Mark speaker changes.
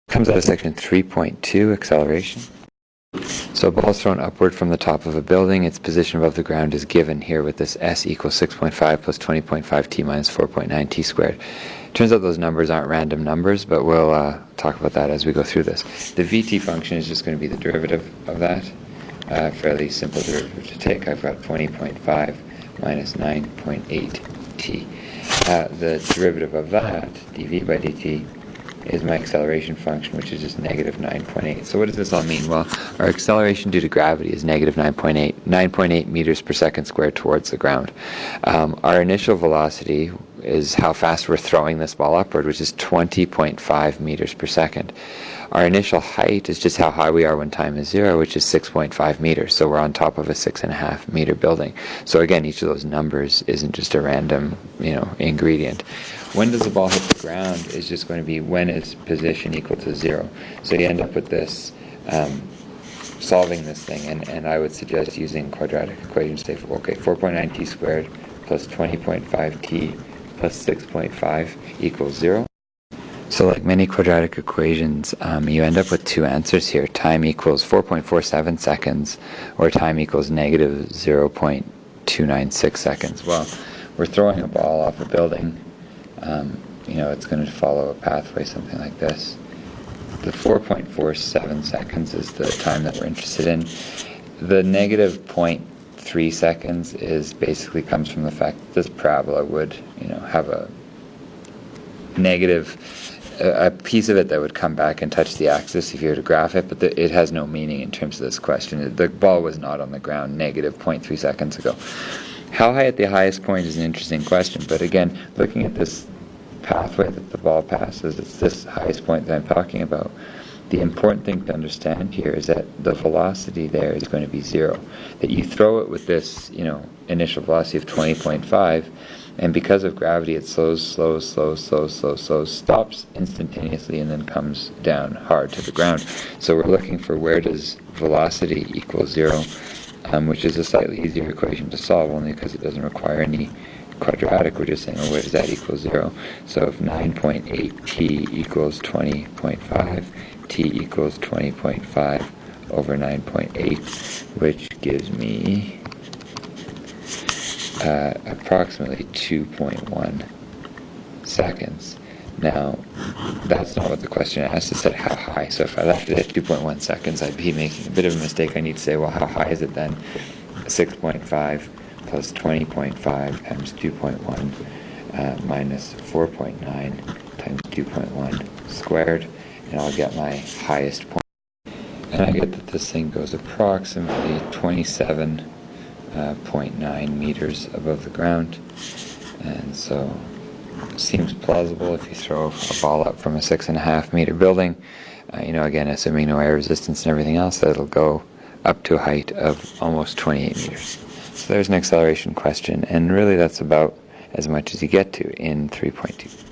Speaker 1: Comes out of section 3.2, acceleration. So a ball is thrown upward from the top of a building. Its position above the ground is given here with this s equals 6.5 plus 20.5 t minus 4.9 t squared. Turns out those numbers aren't random numbers, but we'll talk about that as we go through this. The vt function is just going to be the derivative of that. Fairly simple derivative to take. I've got 20.5 minus 9.8 t. The derivative of that, dv by dt, is my acceleration function, which is just negative 9.8. So what does this all mean? Well, our acceleration due to gravity is negative 9.8 meters per second squared towards the ground. Our initial velocity is how fast we're throwing this ball upward, which is 20.5 meters per second. Our initial height is just how high we are when time is 0, which is 6.5 meters. So we're on top of a 6.5 meter building. So again, each of those numbers isn't just a random, ingredient. When does the ball hit the ground is just going to be when its position equal to 0. So you end up with this, solving this thing, and I would suggest using quadratic equations. Say, okay, 4.9 t squared plus 20.5 t plus 6.5 equals 0. So like many quadratic equations, you end up with two answers here. Time equals 4.47 seconds, or time equals negative 0.296 seconds. Well, we're throwing a ball off a building. It's going to follow a pathway, something like this. The 4.47 seconds is the time that we're interested in. The negative 0.3 seconds basically comes from the fact that this parabola would, have a negative, a piece of it that would come back and touch the axis if you were to graph it, but it has no meaning in terms of this question. The ball was not on the ground negative 0.3 seconds ago. How high at the highest point is an interesting question, but again, looking at this pathway that the ball passes, it's this highest point that I'm talking about. The important thing to understand here is that the velocity there is going to be 0. That you throw it with this, initial velocity of 20.5, and because of gravity it slows, stops instantaneously, and then comes down hard to the ground. So we're looking for where does velocity equal 0, which is a slightly easier equation to solve, only because it doesn't require any quadratic. We're just saying, where does that equal 0? So if 9.8 t equals 20.5, t equals 20.5 over 9.8, which gives me approximately 2.1 seconds. Now, that's not what the question asked. It said how high. So if I left it at 2.1 seconds, I'd be making a bit of a mistake. I need to say, well, how high is it then? 6.5 plus 20.5 times 2.1 minus 4.9 times 2.1 squared, and I'll get my highest point. And I get that this thing goes approximately 27.9 meters above the ground. And so it seems plausible if you throw a ball up from a 6.5 meter building, again, assuming no air resistance and everything else, that it'll go up to a height of almost 28 meters. So there's an acceleration question, and really that's about as much as you get to in 3.2.